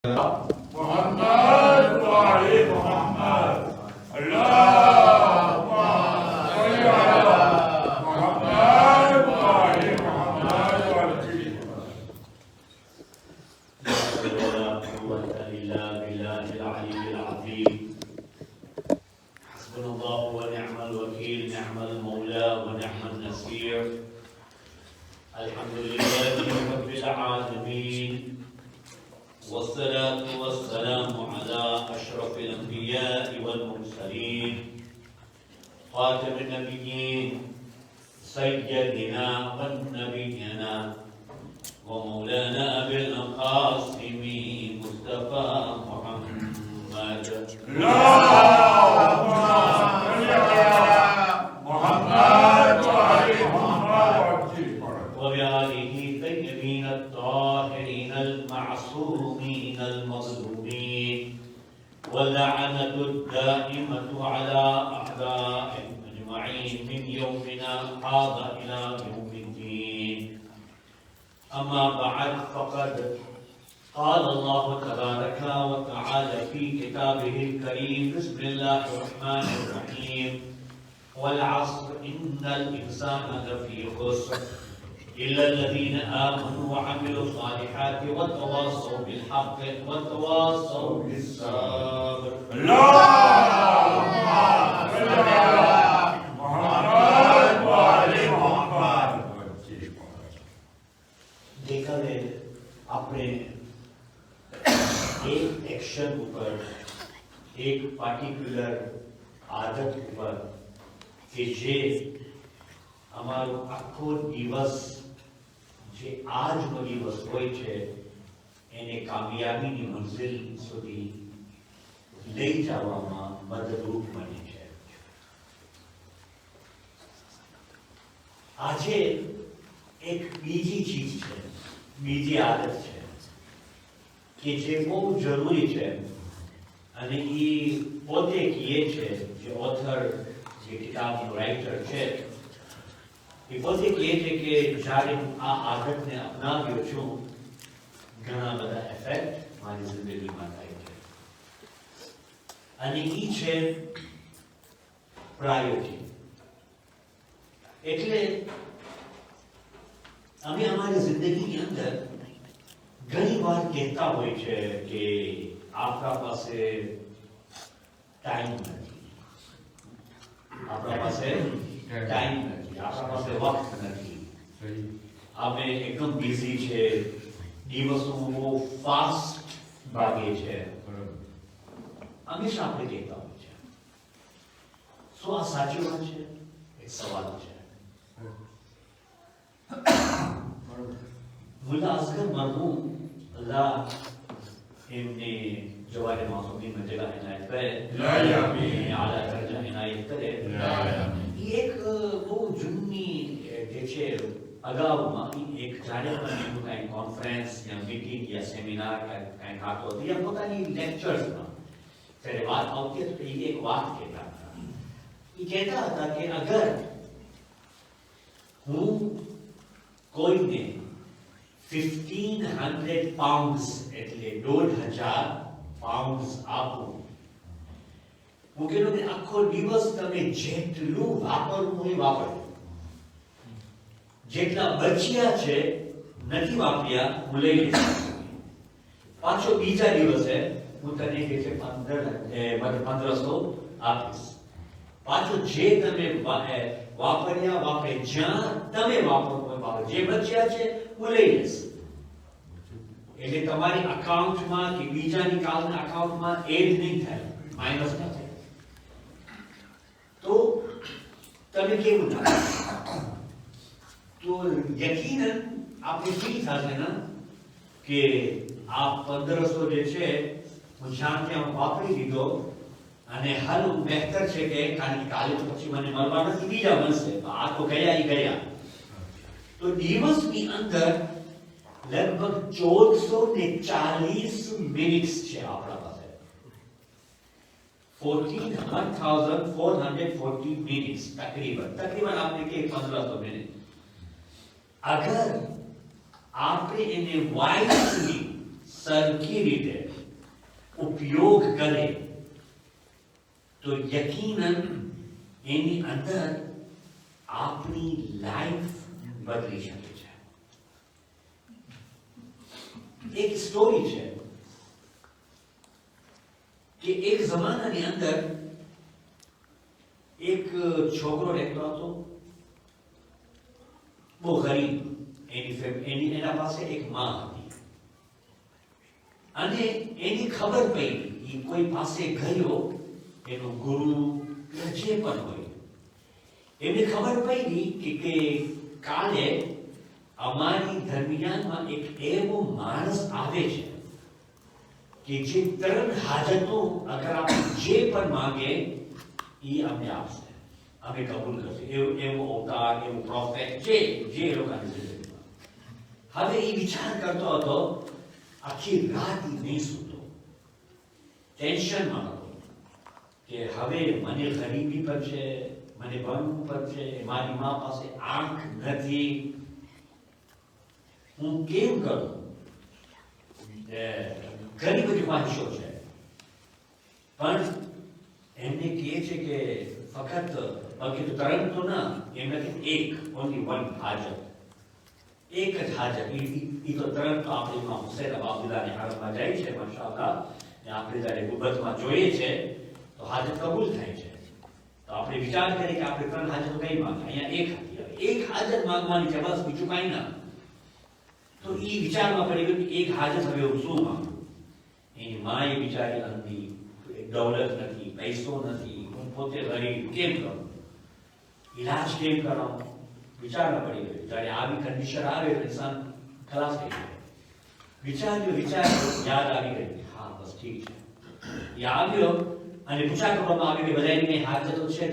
मोहम्मद वाले मोहम्मद अल्लाहुम्मा सल्ली अला मोहम्मद वाले मोहम्मद वाली वला कुव्वता इल्ला बिल्लाहिल अलिय्यिल अज़ीम हस्बुनल्लाहु व नि'मल वकील नि'मल मौला व नि'मन नसीर अल्हम्दुलिल्लाहि रब्बिल आलमीन والصلاة والسلام على أشرف الأنبياء والمرسلين خاتم النبيين سيدنا ونبينا ومولانا أبي القاسم مصطفى محمد اللهم صل على محمد وعلى محمد وبآله الطيبين الطاهرين المعصومين المظلومين واللعنة الدائمة على أعدائهم أجمعين من يومنا هذا إلى يوم الدين. أما بعد فقد قال الله تبارك وتعالى في كتابه الكريم بسم الله الرحمن الرحيم والعصر إن الإنسان لفي خسر إلا الذين آمنوا وعملوا الصالحات وتواصوا بالحق وتواصوا بالصبر. اللهم صل على محمد وعلى محمد देखा है अपने एक एक्शन ऊपर एक पार्टिकुलर आदत ऊपर કે જે અમારો આખો દિવસ જે આજનો દિવસ હોય છે એને કામયાબીની મંઝિલ સુધી લઈ જવામાં મદદરૂપ બને છે. આજે એક બીજી ચીજ છે, બીજી આદત છે કે જે બહુ જરૂરી છે અને એ પોતે કહે છે, જે ઓથર જે કિતાબનો રાઇટર છે એ પોતે કહે છે કે જ્યારે હું આ આદતને અપનાવ્યો છું ઘણા બધા ઇફેક્ટ મારી જિંદગીમાં થાય છે અને એ છે પ્રાયોરિટી. એટલે અમે અમારી જિંદગીની અંદર ઘણી વાર કહેતા હોય છે કે આપણા પાસે ટાઈમ નથી, આપણા પાસે ટાઈમ નથી, આપણા પાસે વખત નથી, આપણે એકદમ બિઝી છે, દિવસો બહુ ફાસ્ટ ભાગે છે, હંમેશા આપણે કહેતા હોય છે. શું આ સાચી વાત છે? એક સવાલ છે. મુલ્લા અસગર મરહૂમ અલ્લાહ એમને જવારે માસૂમી માં જગહ ઇનાયત કરે, આલા દરજા ઇનાયત કરે. એક બહુ જૂની જે છે અગાઉમાં એક જ્યારે પણ કંઈ કોન્ફરન્સ યા મીટિંગ યા સેમિનાર કંઈ થતો હતો યા પોતાની લેક્ચર્સમાં જ્યારે વાત આવતી હતી તો એક વાત કહેતા હતા. એ કહેતા હતા કે અગર હું કોઈને 1500 પાઉન્ડ્સ એટલે 1500 પાઉન્ડ્સ આપું, હું કહેલું કે આખો દિવસ તમે જેટલું વાપરવું હોય વાપરો, જેટલા બચ્યા છે નથી વાપર્યા હું લઈ લઈશ, પાછો બીજા દિવસે હું તને કે છે 1500 આપીશ, પાછો જે તમે વાપર્યા વાપરે જ્યાં તમે વાપરો વાપરો, જે બચ્યા છે હું લઈ લઈશ. એટલે તમારી અકાઉન્ટમાં કે બીજાની કાલના અકાઉન્ટમાં એડ નહીં થાય, માઇનસ ન થાય. તો તમે કેવું થાય? તો યકીનન આપણે ફીલ થશે ને કે આ 1500 જે છે હું જ્યાં ત્યાં વાપરી દીધો અને હાલ બહેતર છે કે કારણ કે કાલે તો પછી મને મળવા નથી, બીજા મળશે, આ તો ગયા એ ગયા. તો દિવસની અંદર લગભગ 1440 મિનિટ્સ છે આપણા પાસે, 1440 મિનિટ્સ તકરીબન આપણે કે 1500 મિનિટ. અગર આપણે એને વાઇઝલી સરખી રીતે ઉપયોગ કરે તો યકીનન એની અંદર આપણી લાઈફ બદલી શકે છે. એક સ્ટોરી છે કે એક જમાનાની અંદર એક છોકરો રહેતો હતો, બહુ ગરીબ. એના પાસે એક માં હતી અને એની ખબર પડી, કોઈ પાસે ગયો, એનો ગુરુ જે પણ હોય, એમને ખબર પડી કે કાલે અમારી દરમિયાનમાં એક એવો માણસ આવે છે કે જે 3 હાજતો અગર આપણે જે પણ માંગે એ અમને આપશે, અમે કબૂલ કરશે. એવો અવતાર, એવો પ્રોફેટ, જે એ લોકોની જિંદગીમાં. હવે એ વિચાર કરતો હતો, આખી રાત નહીં સૂતો, ટેન્શનમાં હતો કે હવે મને ગરીબી પર છે, મને ભણવું પર છે, મારી મા પાસે આંખ નથી, હું કેમ કરું? ઘણી બધી ખ્વાહિશો છે, પણ એમને કહે છે કે ફક્ત બાકી તો તરંગ તો ના, એમને એક ઓનલી વન હાજર, એક જ હાજર. એ તો તરંગ તો આપણે હુસૈન અબાબુલ્લાને હારમમાં જાય છે, માશાઅલ્લાહ. આપણે જ્યારે ગુબતમાં જોઈએ છે તો હાજર કબૂલ થાય છે. તો આપણે વિચાર કરીએ કે આપણે 3 હાજર કઈ માંગે, અહીંયા એક હતી. એક હાજર માંગવાની છે, બસ, બીજું કાંઈ ના. તો એ વિચારમાં પડી ગયું કે એક હાજર હવે હું શું માંગુ? એની માં એ બિચારી અંધી, દૌલત નથી, પૈસો નથી, હું પોતે ગરીબ, કેમ કરું? ઈલાજ કેમ કરાવું? વિચારમાં પડી ગયું. જ્યારે આવી કન્ડિશન આવે તો ઇન્સાન ખલાસ થઈ જાય. વિચાર્યું, યાદ આવી ગઈ, હા બસ ઠીક છે. એ આવ્યો અને પૂછા કરવામાં આવી કે બધાની મેં હાજર તો છે,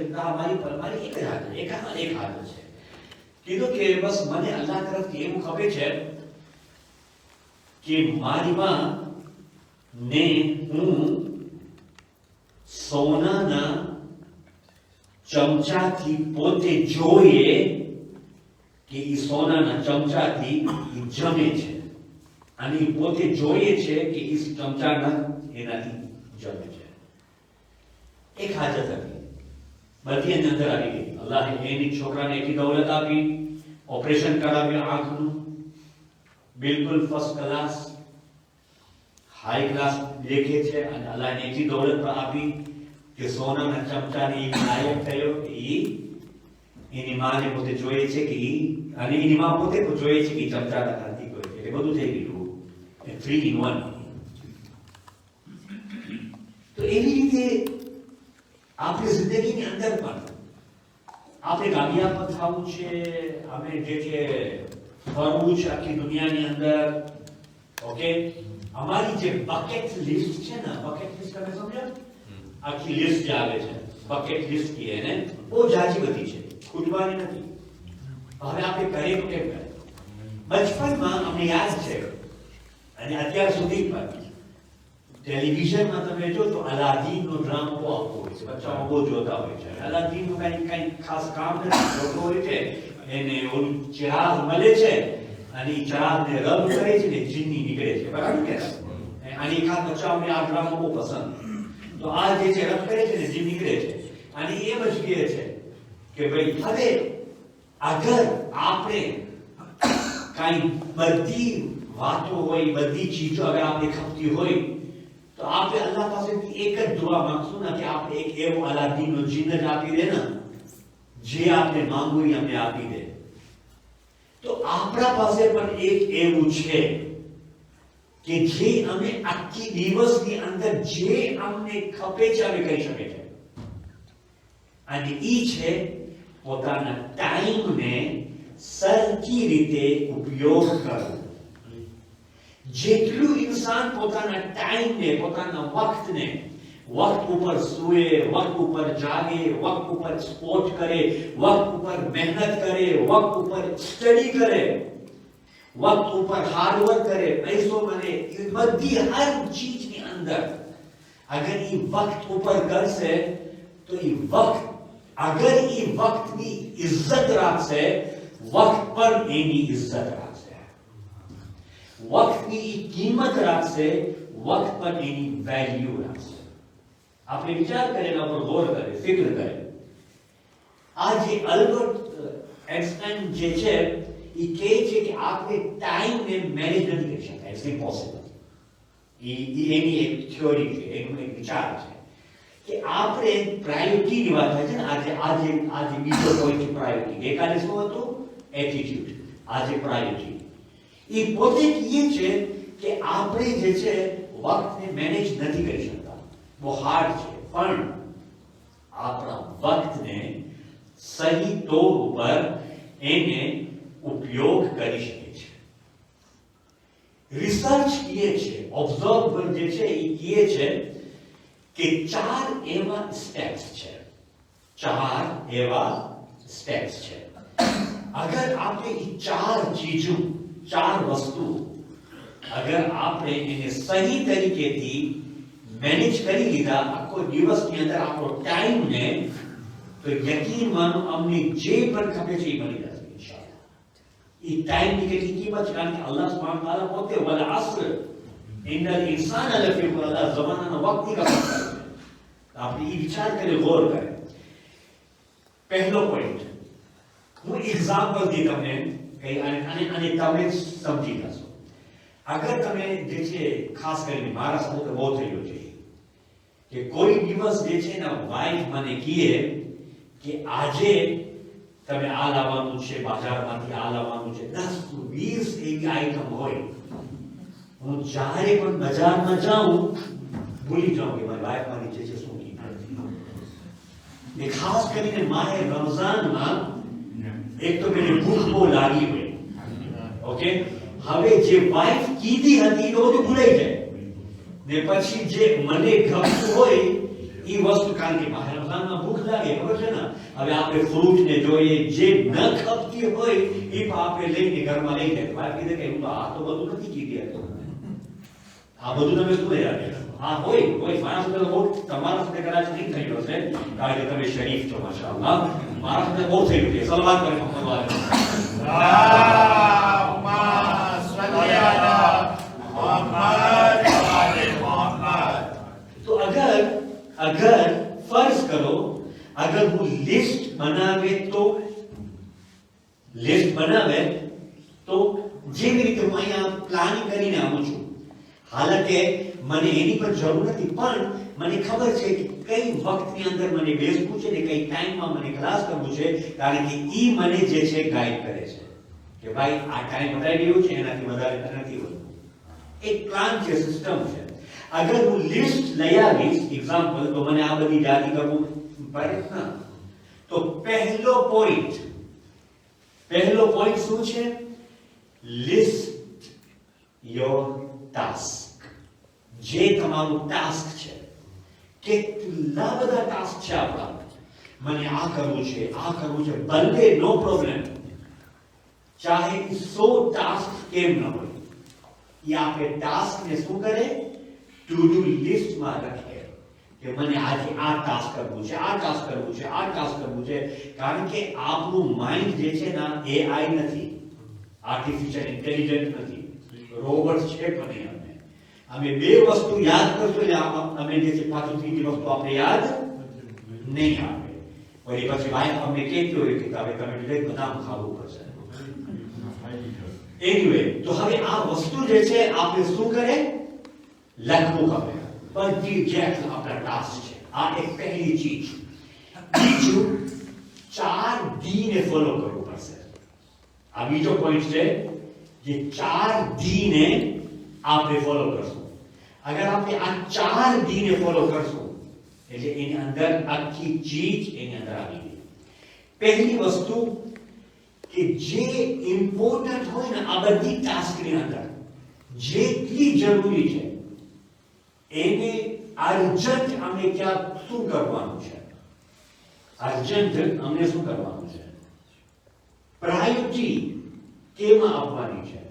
મારી એક જ હાજર, એક હાજર છે. કીધું કે બસ મને અલ્લાહ તરફથી એવું ખબર છે કે મારી માં ને હું સોનાના ચમચાથી પોતે જોઈએ કે એ સોનાના ચમચાથી જમે છે, અને એ પોતે જોઈએ છે કે એ ચમચાના એનાથી જમે છે. એક હાજર હતી, બધી એની અંદર આવી ગઈ. અલ્લાહે એની છોકરાને એટલી દૌલત આપી, ઓપરેશન કરાવ્યું આંખનું, બિલકુલ ફર્સ્ટ ક્લાસ, હાઈ ક્લાસ દેખે છે, અને અલ્લાહને એટલી દૌલત પણ આપી કે સોનાના ચમચાને એ લાયક થયો કે એની માને પોતે જોઈએ છે કે અને એની માં પોતે જોઈએ છે કે ચમચાના હાથી કોઈ છે. એટલે બધું થઈ ગયું, 3 in 1. તો એવી રીતે આપણી જિંદગીની અંદર પણ આપણે કામયાબ થવું છે, આપણે જે છે ફરવું છે આખી દુનિયાની અંદર. ઓકે, અમારી જે બકેટ લિસ્ટ છે ને, બકેટ લિસ્ટ તમે સમજો, આખી લિસ્ટ જે આવે છે, બકેટ લિસ્ટ કહે એને, બહુ જાજી બધી છે, ખૂટવાની નથી. હવે આપણે કરીએ તો કેમ કરે? બચપનમાં અમને યાદ છે, અને અત્યાર સુધી પણ ટેલિવિઝનમાં તમે જો તો અલાદીનનો ડ્રામા બહુ આવતો હોય છે, બચ્ચાઓ બહુ જોતા હોય છે. અલાદીનનું કઈ ખાસ કામ નથી, જોતો હોય છે, એને ઓલું ચિરાગ મળે છે અને એ ચિરાગને રબ કરે છે ને જીન્ની નીકળે છે, બરાબર કે? અને ખાસ બચ્ચાઓને આ ડ્રામા બહુ પસંદ. તો આ જે છે રબ કરે છે ને જીન નીકળે છે, અને એમ જ કહે છે કે ભાઈ હવે અગર આપણે કઈ બધી વાતો હોય, બધી ચીજો અગર આપણે ખપતી હોય, તો આપણે અલ્લાહ પાસેથી એક જ દુઆ માંગશું ને કે આપણે એક એવો અલાદીનનો જીન જ આપી દે ને, જે આપણે માંગવું એ અમને આપી દે. તો આપણા પાસે પણ એક એવું છે કે જે અમે આખી દિવસની અંદર જે અમને ખપે છે અમે કરી શકે છે, અને ઈ છે પોતાના ટાઈમને સરખી રીતે ઉપયોગ કરવો. જેટલું ઇન્સાન પોતાના ટાઈમને, પોતાના વક્તને, વક્ત ઉપર સૂએ, વક્ત ઉપર જાગે, વક્ત ઉપર સ્પોર્ટ કરે, વક્ત ઉપર મહેનત કરે, વક્ત ઉપર સ્ટડી કરે, વક્ત ઉપર હાર્ડવર્ક કરે, પૈસો મળે, એ બધી હર ચીજની અંદર અગર એ વક્ત ઉપર કરશે તો એ વક્ત, અગર એ વક્તની ઇજ્જત રાખશે, વક્ત પર એની ઇજ્જત રાખશે. વક્તની કિંમત રાખશે, વક્ત પર એની વેલ્યુ રાખશે. આપણે વિચાર કરે, એના પર ગૌર કરે, ફિક્ર કરે. આ જે આલ્બર્ટ આઇન્સ્ટાઈન જે છે એ કહે છે કે આપણે ટાઈમને મેનેજ નથી કરી શકતા. It's impossible. એની એક થિયોરી છે, એનો એક વિચાર છે કે આપણે પ્રાયોરિટીની વાત થાય છે ને. આજે બીજો પોઈન્ટ છે પ્રાયોરિટી. ગઈકાલે શું હતું? એટીટ્યુડ. આજે પ્રાયોરિટી. એ પોતે કહે છે કે આપણે જે છે વક્તને મેનેજ નથી કરી શકતા. બહુ હાર્ડ છે, પણ આપણા વક્તને સહી તોર ઉપર એને ઉપયોગ કરી શકે છે. રિસર્ચ કહે છે, ઓબ્ઝર્વર જે છે એ કહે છે કે 4 એવા સ્ટેપ્સ છે. 4 એવા સ્ટેપ્સ છે. અગર આપણે એ 4 ચીજો, 4 વસ્તુ અગર આપણે એને સહી તરીકેથી મેનેજ કરી લીધા આખો દિવસની અંદર આપણો ટાઈમને, તો યકીન માનો અમને જે પણ ખપે છે એ મળી જશે ઇન્શાઅલ્લાહ. એ ટાઈમની કેટલી કિંમત છે, કારણ કે અલ્લાહ સુબ્હાનહુ તઆલા પોતે વલ અસ્ર ઇન્નલ ઇન્સાન લફી ખુસર, જમાનાના વક્તની કસમ કરે છે. આપણે એ વિચાર કરે, ગૌર કરે. પહેલો પોઈન્ટ હું એક્ઝામ્પલથી તમને કહી અને તમે સમજી જશો. અગર તમે જે છે ખાસ કરીને મારા સાથે તો બહુ થયું છે કે કોઈ દિવસ જે છે ને વાઈફ મને કહે કે આજે તમે આ લાવવાનું છે, બજારમાંથી આ લાવવાનું છે, 10-20 એવી આઈટમ હોય. હું જ્યારે પણ બજારમાં જાઉં ભૂલી જાઉં કે મારી વાઈફ મારી જે છે શું કીધું. એ ખાસ કરીને માહે રમઝાનમાં એક તો મને ભૂખ બહુ લાગી હોય, ઓકે, હવે જે વાઈફ કીધી હતી એ બધું ભૂલાઈ જાય ને પછી જે મને ગમતું હોય એ વસ્તુ, કારણ કે માહે રમઝાનમાં ભૂખ લાગે, ખબર છે ને. હવે આપણે ફ્રૂટ ને જોઈએ, જે ન ખપતી હોય એ પણ આપણે લઈને ઘરમાં લઈ જાય. વાઈફ કીધે કે હું આ તો બધું નથી કીધી હતું, આ બધું તમે શું લઈ આવ્યા? હા હોય મારા સાથે બહુ, તમારા સાથે કદાચ નહીં થયું હશે કારણ કે તમે શરીફ છો માશાઅલ્લાહ. મારા સાથે બહુ થયું છે. સલવાત કરે મોહમ્મદ તો અગર ફર્જ કરો, અગર હું લિસ્ટ બનાવે તો જેવી રીતે હું અહીંયા પ્લાનિંગ કરીને આવું છું, હાલાકે મને એની પર જરૂર નથી, પણ મને ખબર છે કે કઈ વક્તની અંદર મને બેસવું છે ને કઈ ટાઈમમાં મને ક્લાસ કરવું છે, કારણ કે ઈ મને જે છે ગાઈડ કરે છે કે ભાઈ આ ટાઈમ બતાવી રહ્યો છે, એનાથી વધારે નથી હોતું. એક પ્લાન છે, સિસ્ટમ છે. અગર હું લિસ્ટ લઈ આવીશ એક્ઝામ્પલ, તો મને આ બધી યાદી કરવું પડે ના. તો પહેલો પોઈન્ટ શું છે? List your task. જે તમારું ટાસ્ક છે, કેટલા બધા ટાસ્ક છે આપણા. મને આ કરવું છે, ભલે નો પ્રોબ્લેમ, ચાહે 100 ટાસ્ક કેમ ન હોય, એ આપણે ટાસ્કને શું કરે? ટુ ડુ લિસ્ટમાં રાખે કે મને આજે આ ટાસ્ક કરવું છે. કારણ કે આપણું માઇન્ડ જે છે ને એઆઈ નથી, આર્ટિફિશિયલ ઇન્ટેલિજન્સ નથી, રોબોટ છે પણ અમે બે વસ્તુ યાદ કરશું એટલે અમે જે છે પાછું ત્રીજી વસ્તુ આપણે યાદ નહીં આવે. વળી પછી વાઈફ અમને કહેતી હોય કે હવે તમે બદામ ખાવું પડશે. એનીવે, તો હવે આ વસ્તુ જે છે આપણે શું કરે? લખવું ખબર બધી જે આપણા ટાસ્ક છે. આ એક પહેલી ચીજ. બીજું 4D ને ફોલો કરવું પડશે. આ બીજો પોઈન્ટ છે જે 4D ને આપણે ફોલો કરશું. અગર આપણે આ 4D ને ફોલો કરશું એટલે એની અંદર આખી ચીજ એની અંદર આવી ગઈ. પહેલી વસ્તુ કે જે ઇમ્પોર્ટન્ટ હોય ને આ બધી ટાસ્કની અંદર જેટલી જરૂરી છે એને અર્જન્ટ અમને શું કરવાનું છે? પ્રાયોરિટી કેમાં આપવાની છે?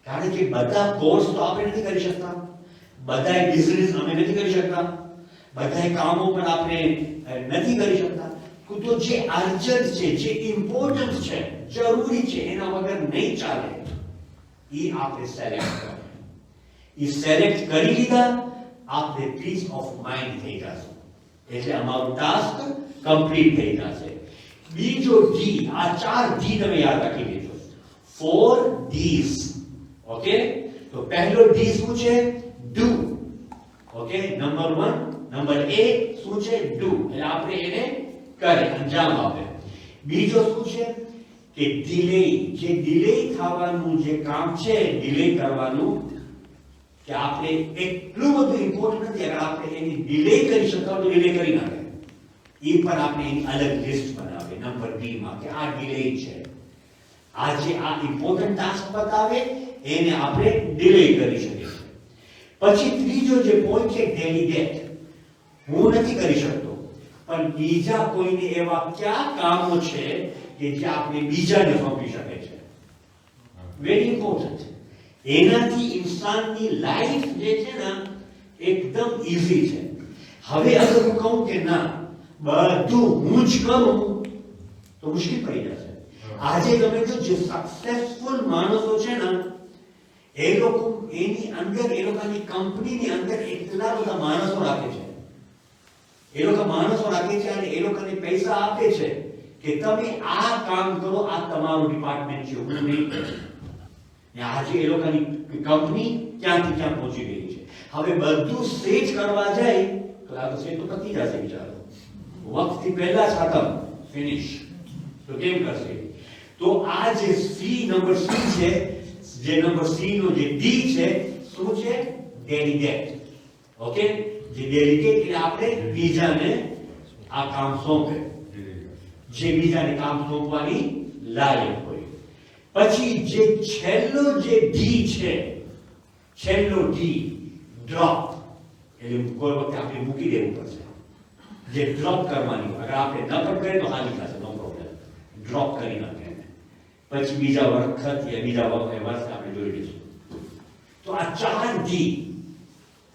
કારણ કે બધા કોર્સ તો આપણે નથી કરી શકતા, બધા બિઝનેસ અમે નથી કરી શકતા, બધા કામો પણ આપણે નથી કરી શકતા. તો જે અર્જન્ટ છે, જે ઇમ્પોર્ટન્ટ છે, જરૂરી છે, એના વગર નહીં ચાલે. એ આપણે સિલેક્ટ કરવાનું. એ સિલેક્ટ કરી લીધા આપણે પીસ ઓફ માઇન્ડ થઈ જશે, એટલે અમારું ટાસ્ક કમ્પ્લીટ થઈ જશે. બીજો ડી, આ 4 ડી તમે યાદ રાખી લેજો. 4 D's. ઓકે, તો પહેલો ડી શું છે? Do. Okay, number 1. Number A શું છે? ડુ. એટલે આપણે એને કરે, અંજામ આપે. બીજો શું છે? કે ડિલે. જે ડિલે થવાનું જે કામ છે, ડિલે કરવાનું, કે આપણે એટલું બધું ઇમ્પોર્ટન્ટ નથી, અગર આપણે એની ડિલે કરી શકતા તો ડિલે કરી નાખે. એ પણ આપણે એની અલગ લિસ્ટ બનાવે નંબર B માં, કે આ ડિલે છે. આ જે આ ઇમ્પોર્ટન્ટ ટાસ્ક બતાવે એને આપણે ડિલે કરી શકીએ છીએ. પછી ત્રીજો જે પોઈન્ટ છે ડેલિગેટ. હું નથી કરી શકતો, પણ બીજા કોઈને એવા કયા કામો છે કે જે આપણે બીજાને સોંપી શકે છે. Very important. એનાથી ઇન્સાનની લાઈફ જે છે ને એકદમ ઈઝી છે. હવે અગર હું કહું કે ના બધું હું જ કરું તો મુશ્કેલ પડી જશે. આજે તમે જો જે સક્સેસફુલ માણસો છે ને એ લોકો એની અંદર, એ લોકોની કંપનીની અંદર એટલા બધા માણસો રાખે છે. એ લોકો માણસો રાખે છે અને એ લોકોને પૈસા આપે છે કે તમે આ કામ કરો, આ તમારું ડિપાર્ટમેન્ટ છે, હું નહીં કરું. આજે એ લોકોની કંપની ક્યાંથી ક્યાં પહોંચી ગઈ છે. હવે બધું સેટ કરવા જાય તો આ તો સેટ તો પતી જશે બિચારો, વખતથી પહેલા જ ખતમ, ફિનિશ. તો કેમ કરશે? તો આ જે સી, નંબર સી છે, જે નંબર સી નો જે ડી છે, શું છે? ડેલિગેટ. ઓકે, જે ડેલિગેટ એટલે આપણે બીજાને આ કામ સોંપે, જે બીજાને કામ સોંપવાની લાયક હોય. પછી જે છેલ્લો જે ડી છે, છેલ્લો ડી ડ્રોપ, એટલે કોઈ વખતે આપણે મૂકી દેવું પડશે. જે ડ્રોપ કરવાની, અગર આપણે ન પણ કરીએ તો હાલી થશે, નો પ્રોબ્લેમ, ડ્રોપ કરી નાખે. પછી બીજા વખત યા બીજા વર્ષ આપણે જોઈ લઈશું. તો આ 4 ડી,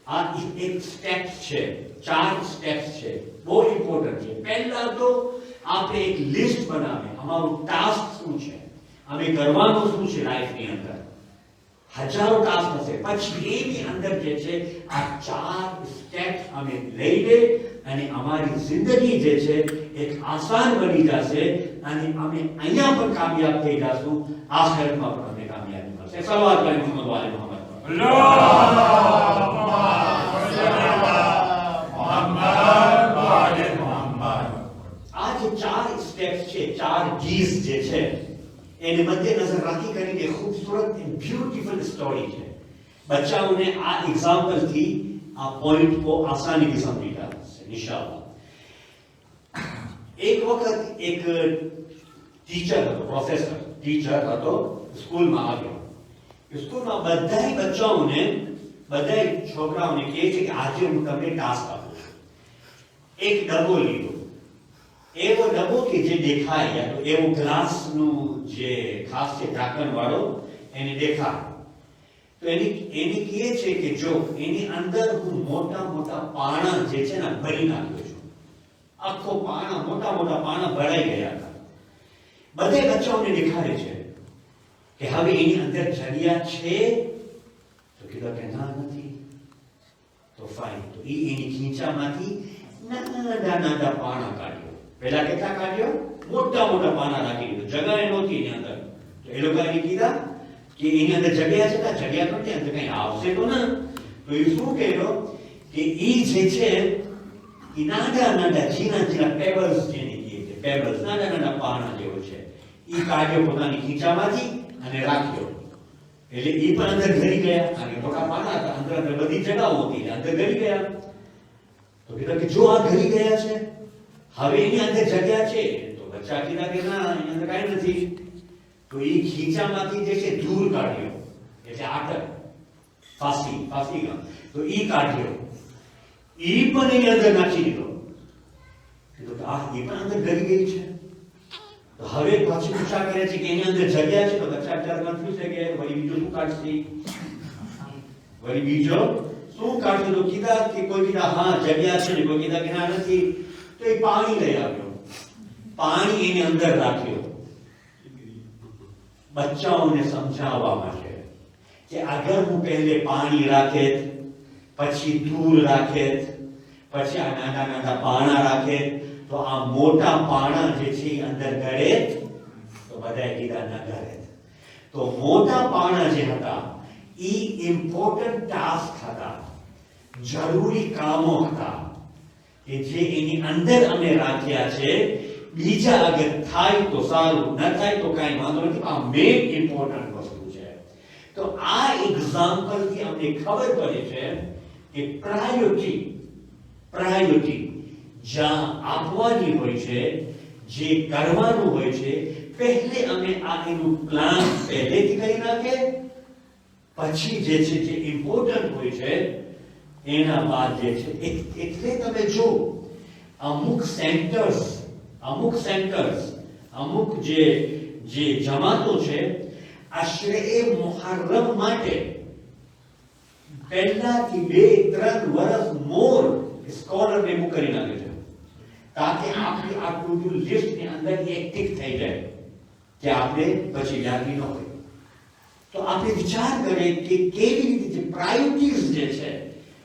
આ એક સ્ટેપ છે, 4 સ્ટેપ્સ છે, બહુ ઇમ્પોર્ટન્ટ છે. પહેલા તો આપણે એક લિસ્ટ બનાવે, અમારું ટાસ્ક શું છે, અમે કરવાનું શું છે લાઈફની અંદર. હજારો ટાસ્ક હશે. પછી એની અંદર જે છે આ 4 સ્ટેપ્સ અમે લઈ લે અને અમારી જિંદગી જે છે એક આસાન બની જશે અને અમે અહીંયા પણ કામયાબ થઈ જશું, આખિરતમાં પણ અમે કામયાબી મળશે. સલાવત અલે મુહમ્મદ વાલે મુહમ્મદ. આ જે 4 સ્ટેપ્સ છે, 4 Ds જે છે, એને મધ્યનજર રાખી કરીને ખૂબસૂરત બ્યુટીફુલ સ્ટોરી છે. બચ્ચાઓને આ એક્ઝામ્પલ થી આ પોઈન્ટ को आसानी से समझी जा सकते इंशाअल्लाह. એક વખત એક ટીચર હતો, પ્રોફેસર ટીચર હતો, સ્કૂલમાં આવ્યો. સ્કૂલમાં બધાય બચ્ચાઓને, બધાય છોકરાઓને કહે છે કે આજે હું તમને ટાસ્ક આપું છું. એક ડબ્બો લીધો, એવો ડબ્બો કે જે દેખાય, યા તો એવો ગ્લાસનું જે ખાસ છે ઢાંકણ વાળો, એને દેખાય. તો એની કહે છે કે જો એની અંદર હું મોટા મોટા પાણા જે છે ને ભરી નાખ્યો છું. આખો પાણા, મોટા મોટા પાણા ભરાઈ ગયા હતા. બધે બચ્ચાઓને દેખાડે છે કે હવે એની અંદર જગ્યા છે. તો કીધું કે ના નથી. તો ફાઇન, તો એની ખીચામાંથી નાના નાના પાણા કાઢ્યો. પહેલા કેટલા કાઢ્યો? મોટા મોટા પાના રાખી દીધું. જગ્યા નહોતી એની અંદર. તો એ લોકોએ કીધા કે એની અંદર જગ્યા છે, જગ્યા તો નહીં, અંદર કઈ આવશે તો ના. તો એ શું કહેલો કે એ જે છે એ નાના નાના ઝીણા ઝીણા પેબલ્સ જેને કહે છે, પેબલ્સ, નાના નાના પાના જેવો છે, એ કાઢ્યો પોતાની ખીચામાંથી અને રાખ્યો. એટલે એ પણ અંદર ઘરી ગયા. અને મોટા પાના હતા, અંદર અંદર બધી જગાઓ હતી, અંદર ઘરી ગયા. તો કીધું કે જો આ ઘરી ગયા છે, હવે એની અંદર જગ્યા છે. તો બચ્ચા કીધા કે ના, એની અંદર કાંઈ નથી. તો એ ખીચામાંથી જે છે ધૂળ કાઢ્યો, એટલે આટર, ફાંસી ગમ, તો એ કાઢ્યો. એ પણ એની અંદર નાખી દીધો. કીધું કે આ એ પણ અંદર ગરી ગઈ છે. તો હવે પછી પૂછા કરે છે કે એની અંદર જગ્યા છે. તો બચ્ચા વિચારમાં શું છે કે વળી બીજો શું કાઢશે, વળી બીજો શું કાઢશે. તો કીધા કે કોઈ કીધા હા જગ્યા છે, ને કોઈ કીધા કે ના નથી. તો એ પાણી લઈ આવ્યો, પાણી એની અંદર રાખ્યો બચ્ચાઓને સમજાવવા માટે. કે અગર હું પહેલે પાણી રાખેત, પછી ધૂળ રાખેત, પછી આ નાના નાના પાણા રાખેત, તો આ મોટા પાણા જે છે એ અંદર ગળે તો બધાએ કીધા ન ગળે. તો મોટા પાણા જે હતા એ ઇમ્પોર્ટન્ટ ટાસ્ક હતા, જરૂરી કામો હતા કે જે એની અંદર અમે રાખ્યા છે. બીજા અગર થાય તો સારું, ન થાય તો કાંઈ વાંધો નથી, આ મેઇન ઇમ્પોર્ટન્ટ વસ્તુ છે. તો આ એક્ઝામ્પલથી અમને ખબર પડે છે કે પ્રાયોરિટી જ્યાં આપવાની હોય છે, જે કરવાનું હોય છે, પહેલે અમે આ એનું પ્લાન પહેલેથી કરી નાખે, પછી જે છે જે ઇમ્પોર્ટન્ટ હોય છે એના બાદ જે છે. એટલે તમે જો અમુક સેન્ટર્સ અમુક જે જમાતો છે, આશરે એ મુહર્રમ માટે પહેલાથી 2-3 વર્ષ મોર સ્કોલર ભેગું કરી નાખે છે, તાકે આપણી આ ટુ ડુ લિસ્ટ ની અંદર એક્ટિવ થઈ જાય કે આપણે પછી યાદી ન હોય. તો આપણે વિચાર કરીએ કે કેવી રીતે પ્રાયોરિટીઝ જે છે,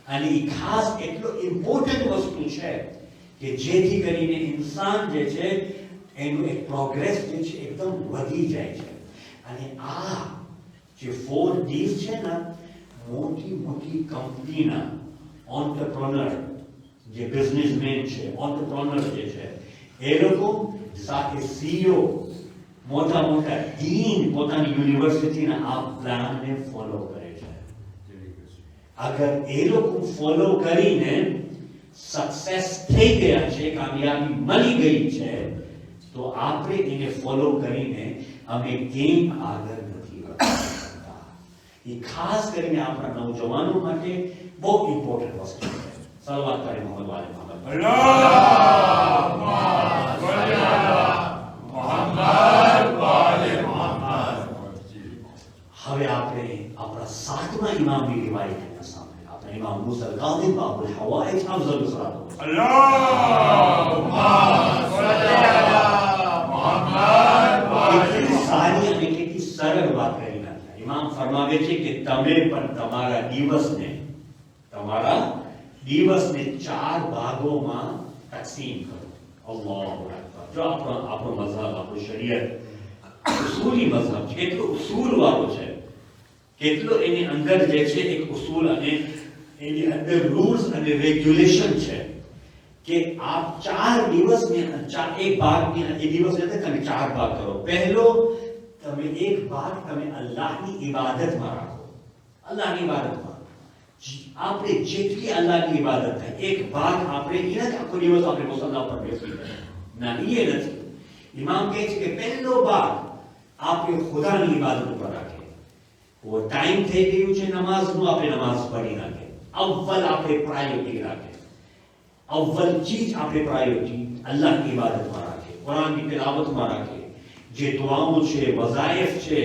અને એ ખાસ એટલો ઇમ્પોર્ટન્ટ વસ્તુ છે કે જેથી કરીને ઇન્સાન જે છે એનું એક પ્રોગ્રેસ જે છે એકદમ વધી જાય છે. અને આ જે 4 Ds છે ને, મોટી કંપનીના ઓન્ટરપ્રેનર જે બિઝનેસમેન છે, ઓન્ટરપ્રેનર જે છે, એ લોકો સાથે સીઈઓ, મોટા ડીન પોતાની યુનિવર્સિટીના આ પ્લાનને ફોલો કરે છે. અગર એ લોકો ફોલો કરીને સક્સેસ થઈ ગયા છે, કામયાબી મળી ગઈ છે, તો આપણે એને ફોલો કરીને અમે કેમ આગળ નથી વધતા. એ ખાસ કરીને આપણા નવજવાનો માટે બહુ ઇમ્પોર્ટન્ટ વસ્તુ છે. સલવાત કરે મોહમ્મદ વાલે મોહમ્મદ. હવે આપણે આપણા 7મા ઇમામની રિવાયતના સામે આપણે ઇમામ મુસા કાઝિમ બાબુલ હવાઈજ અફઝલ સલાતો કેટલી સારી અને કેટલી સરળ વાત કરી નાખી. ઇમામ ફરમાવે છે કે તમે પણ તમારા દિવસને 4 ભાગોમાં તકસીમ કરો. અલ્લાહુ અકબર. જો આપણો મઝહબ, આપણો શરીયત ઉસૂલી મઝહબ છે, કેટલો ઉસૂલ વાળો છે, કેટલો એની અંદર જે છે એક ઉસૂલ અને એની અંદર રૂલ્સ અને રેગ્યુલેશન છે કે આપ 4 દિવસની એક ભાગની એ દિવસની અંદર તમે 4 ભાગ કરો. પહેલો તમે એક ભાગ તમે અલ્લાહની ઇબાદતમાં રાખો. અલ્લાહની ઇબાદતમાં આપણે જેટલી અલ્લાહની ઇબાદત થાય, એક ભાગ આપણે એના આખો દિવસ આપણે મુસલ્લા પર બેસી ના, એ નથી. ઇમામ કહે છે કે પહેલો ભાગ આપણે ખુદાની ઇબાદત ઉપર રાખીએ. वो टाइम થઈ ગયું છે નમાઝનું, આપણે નમાઝ પઢી નાખે. અવ્વલ આપણે પ્રાયોરિટી રાખે, અવ્વલ ચીજ આપણે પ્રાયોરિટી અલ્લાહની ઇબાદતમાં રાખે, કુરાનની તિલાવતમાં રાખે, જે દુઆઓ છે, વઝાઇફ છે,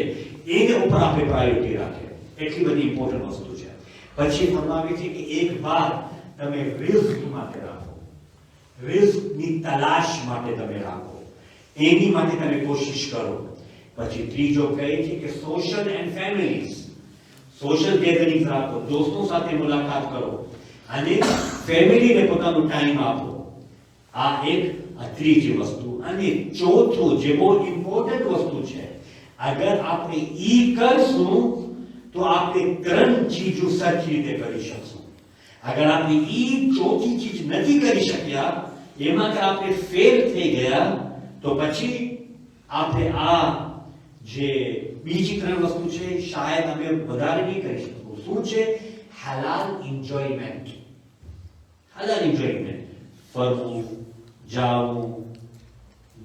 એના ઉપર આપણે પ્રાયોરિટી રાખે. એટલી બધી ઇમ્પોર્ટન્ટ વસ્તુ છે. પછી ફરમાવે છે કે એક ભાગ તમે રિઝ્ક માટે રાખો, રિઝકની તલાશ માટે તમે રાખો, એની માટે તમે કોશિશ કરો. પછી ત્રીજો કહે છે કે social and families, social gathering રાખો, દોસ્તો સાથે મુલાકાત કરો અને ફેમિલીને પોતાનો ટાઈમ આપો. આ ત્રીજી વસ્તુ. અને ચોથું જે બહુ ઇમ્પોર્ટન્ટ વસ્તુ છે, અગર આપણે ઈ કરશું તો આપણે 3 ચીજો સરખી રીતે કરી શકશું. અગર આપણે ઈ ચોથી ચીજ નથી કરી શક્યા, એમાં કે આપણે ફેલ થઈ ગયા, તો પછી આપણે આ જે બીજી 3 વસ્તુ છે શાયદ અમે વધારે નહીં કરી શકીશું. શું છે? હલાલ એન્જોયમેન્ટ. ફરવું, જાવું,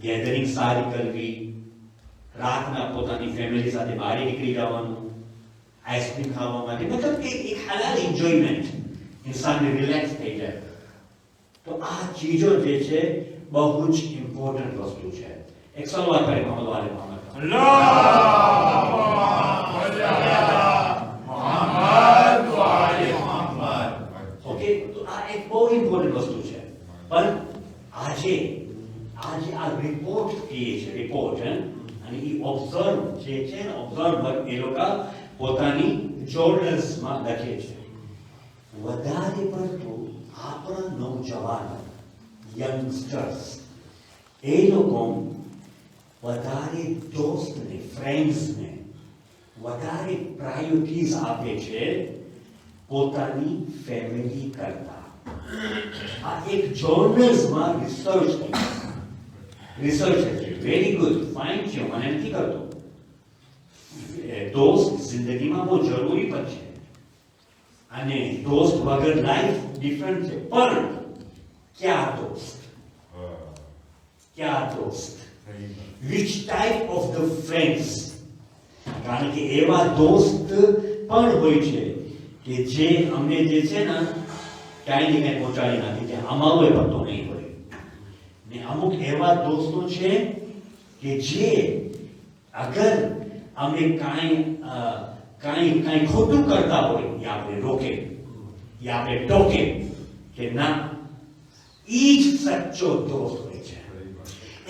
ગેધરિંગ સારી કરવી, રાતના પોતાની ફેમિલી સાથે બહાર નીકળી જવાનું, આઈસ્ક્રીમ ખાવા માટે, મતલબ કે એક હલાલ એન્જોયમેન્ટ, ઇન્સાનને રિલેક્સ થઈ જાય. તો આ ચીજો જે છે બહુ જ ઇમ્પોર્ટન્ટ વસ્તુ છે. એક સલવાત કરે મોહમ્મદ વાલે મોહમ્મદ. ઓકે, તો આ એક બહુ ઇમ્પોર્ટન્ટ વસ્તુ છે. પણ આજે આ રિપોર્ટ અને એ ઓબ્ઝર્વ જે છે ને, ઓબ્ઝર્વર એ લોકો પોતાની જોર્નલ્સમાં લખે છે વધારે પડતું આપણા નવજવાનો યંગસ્ટર્સ એ લોકો વધારે દોસ્તને ફ્રેન્ડ્સને વધારે પ્રાયોરિટીઝ આપે છે પોતાની ફેમિલી કરતા. આ એક જોર્નલ્સમાં રિસર્ચ છે. વેરી ગુડ, ફાઇન છે, મને નથી કરતો. દોસ્ત જિંદગીમાં બહુ જરૂરી પણ છે અને દોસ્ત વગર લાઈફ ડિફરન્ટ છે. પણ ક્યાં દોસ્ત which type of the friends? કારણ કે એવા દોસ્ત પણ હોય છે કે જે અમને જે છે ને ક્યાંય ને ક્યાંય પહોંચાડી નાખી છે, અમારો એ પત્તો નહીં હોય. ને અમુક એવા દોસ્તો છે કે જે અગર અમે કાંઈ ખોટું કરતા હોય એ આપણે રોકે, એ આપણે ટોકે કે ના, ઈ જ સચ્ચો દોસ્ત હોય છે.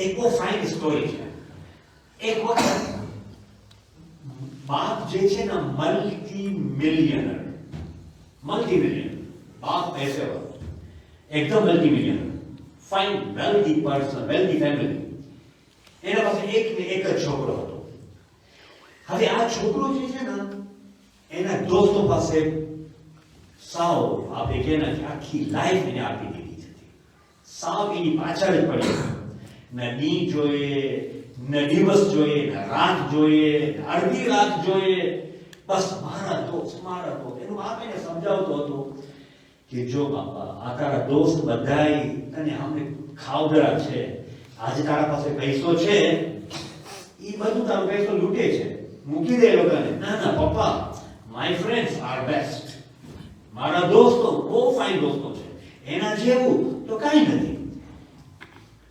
એક બહુ ફાઇન સ્ટોરી છે. એક વખત બાપ જે છે ને મલ્ટી-મિલિયનર બાપ પૈસે વાળો, એકદમ multi-millionaire, fine wealthy person, wealthy family. એના પાસે એક ને એક જ છોકરો હતો. હવે આ છોકરો જે છે ને એના દોસ્તો પાસે સાવ આપણે કે આખી લાઈફ એને આપી દીધી છે. સાવ એની પાછળ જ પડી, ન દી જોઈએ, ન દિવસ જોઈએ, ન રાત જોઈએ, અડધી રાત જોઈએ, બસ મારા દોસ્ત. એનું બાપ એને સમજાવતો હતો કે જો બાપા, આ તારા દોસ્ત બધાય તને અમને ખાવદરા છે. આજે તારા પાસે પૈસો છે, એ બધું તારો પૈસો લૂંટે છે, મૂકી દે લોકોને. ના પપ્પા, માય ફ્રેન્ડ્સ આર બેસ્ટ. મારા દોસ્તો બહુ ફાઇન દોસ્તો છે, એના જેવું તો કાંઈ નથી.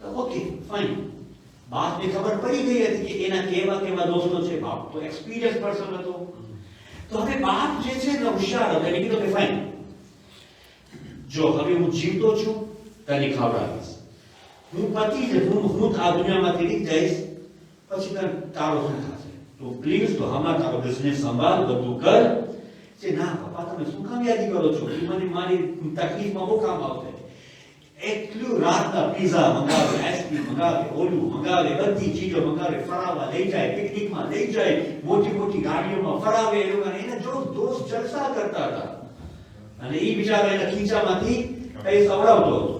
તો ઓકે ફાઇન. બાપને ખબર પડી ગઈ હતી કે એના કેવા દોસ્તો છે. બાપ તો એક્સપિરિયન્સ પર્સન હતો. તો હવે બાપ જે છે ને હોશિયાર હતો. એને કીધું કે ફાઇન, જો હવે હું જીવતો છું, તને ખવડાવીશ. હું આ દુનિયામાંથી નીકળી જઈશ, પછી તારો શું થશે? તો પ્લીઝ તો હમણાં તારો બિઝનેસ સંભાળ, બધું કર. કે ના પપ્પા, તમે શું કામ યાદી કરો છો? એ મને મારી તકલીફમાં બહુ કામ આવશે. એટલું રાતના પીઝા મંગાવે, આઈસ્ક્રીમ મંગાવે, ઓલું મંગાવે, બધી ચીજો મંગાવે, ફરાવવા લઈ જાય, પિકનિકમાં લઈ જાય, મોટી ગાડીઓમાં ફરાવે. એ લોકો એના જો દોસ્ત જલસા કરતા હતા અને એ બિચારા એના ખીચામાંથી પૈસા ઉડાવતો હતો.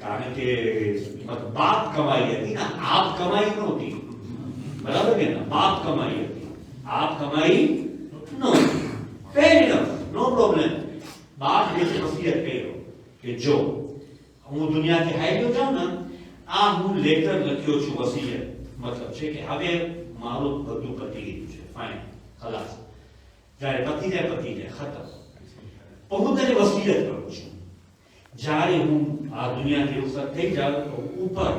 કારણ કે બાપ કમાઈ હતી ને, આપ કમાઈ નહોતી. બરાબર કે ના? બાપ કમાઈ હતી, આપ કમાઈ નહોતી. ફેર ઇનફ, નો પ્રોબ્લેમ. બાપ જે વસિયત કર્યો કે જો હું દુનિયાથી હાલ્યો જાઉં ને, આ હું લેટર લખ્યો છું, વસિયત મતલબ છે કે હવે મારું બધું પતી ગયું છે, ફાઇન, ખલાસ. જ્યારે પતી જાય ખતમ. પણ હું તને વસિયત કરું છું, જ્યારે હું આ દુનિયાથી રૂખસત થઈ જાઉં તો ઉપર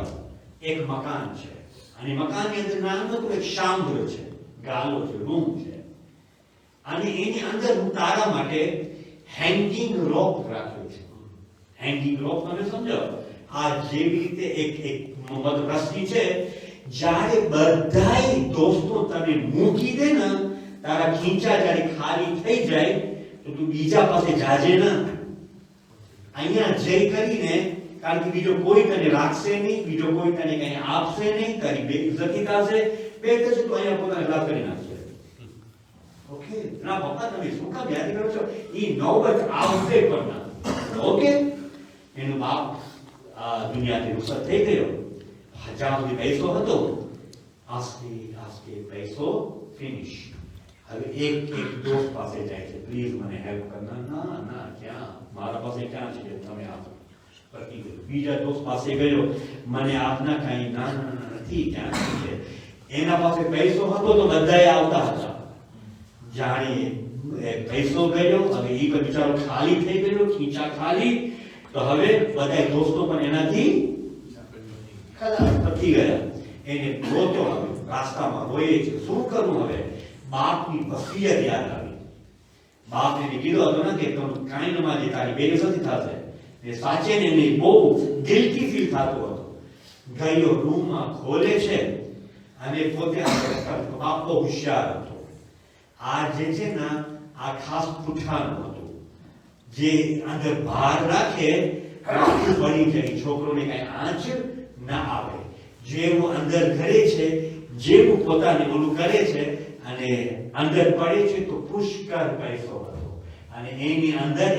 એક મકાન છે, અને મકાનની અંદર નાનું એક શાંભર છે, ગાલો છે, રૂમ છે, અને એની અંદર હું તારા માટે હેંગિંગ રોપ રાખ્યો છે. હેંગિંગ રોપ તમે સમજો, આ જેવી રીતે એક રસ્સી છે. જ્યારે બધાય દોસ્તો તને મૂકી દે ને, તારા ખીંચા જ્યારે ખાલી થઈ જાય તો તું બીજા પાસે જાજે ને. અહીંયા જઈ કરીને, કારણ કે બીજો કોઈ તને રાખશે નહીં, બીજો કોઈ તને કઈ આપશે નહીં, તારી બેઇજ્જતી થશે, થશે તો અહીંયા પોતાને લાભ કરી નાખશે. ઓકે ના પપ્પા, તમે શું કામ યાદ કરો છો? એ નોબત આવશે પણ ના. ઓકે, એનો બાપ આ દુનિયાથી રૂખસત થઈ ગયો. જ્યાં સુધી પૈસો હતો, આસ્તે પૈસો ફિનિશ. હવે એક દોસ્ત પાસે જાય છે, પ્લીઝ મને હેલ્પ કરના. ના ક્યાં, મારા પાસે ક્યાં છે, તમે આપો. પતી ગયું. બીજા દોસ્ત પાસે ગયો, મને આપના કાંઈ. ના નથી, ક્યાં છે? એના પાસે પૈસો હતો તો બધાએ આવતા હતા. જાણે પૈસો ગયો, હવે એ બિચારો ખાલી થઈ ગયો, ખીચા ખાલી. તો હવે બધા દોસ્તો પણ એનાથી ખલાસ પતી ગયા. એને રોતો આવ્યો, રાસ્તામાં રોયે છે, શું કરું હવે? બાપની વસિયત યાદ આવી. બાપને કીધું હતું ને કે તમે કાંઈ ન માને, તારી બેઇજ્જતી થશે. એ સાચે ને એને બહુ ગિલ્ટી ફીલ થતો હતો. ગયો રૂમમાં ખોલે છે અને પોતે બાપ બહુ હોશિયાર હતો. આ જે છે ને, આ ખાસ પૂઠાનું હતું જે અંદર બહાર રાખે વળી જાય, છોકરોને કઈ આંચ ના આવે. જેવું અંદર કરે છે, જેવું પોતાને ઓલું કરે છે અને અંદર પડે છે તો પુષ્કળ પૈસો હતો. અને એની અંદર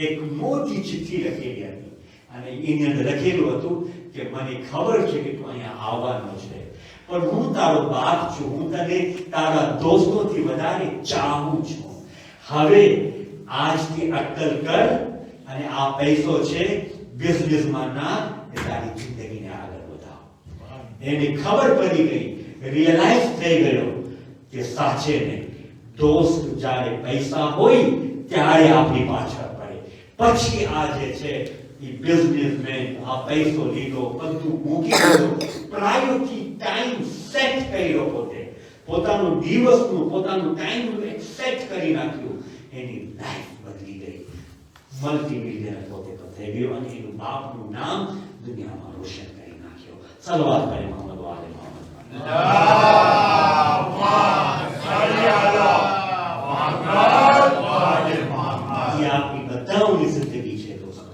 એક મોટી ચિઠ્ઠી લખેલી હતી અને એની અંદર લખેલું હતું કે મને ખબર છે કે તું અહીંયા આવવાનો છે, પણ હું તારો બાપ છું, હું તને તારા દોસ્તોથી વધારે ચાહું છું. હવે આજથી અક્કલ કર અને આ પૈસો છે બિઝનેસમાં ના, તારી જિંદગીને આગળ વધાવ. એને ખબર પડી ગઈ, રિયલાઇઝ થઈ ગયો કે સાચે ને દોસ્ત જ્યારે પૈસા હોય ત્યારે આપણી પાછળ પડે. પછી આ જે છે એ બિઝનેસમેન આ પૈસો લીધો, બધું મૂકી દીધું, પ્રાયોરિટી ટાઈમ સેટ કર્યો, પોતાનું દિવસનું પોતાનું ટાઈમનું એક સેટ કરી નાખ્યું. એની લાઈફ બદલી ગઈ, મલ્ટી મિલિયનર પોતે થઈ ગયો અને એનું બાપનું નામ દુનિયામાં રોશન કરી નાખ્યો. સલવાત કરે મોહમ્મદ વાલે મોહમ્મદ. આપની બધાની જિંદગી છે દોસ્તો.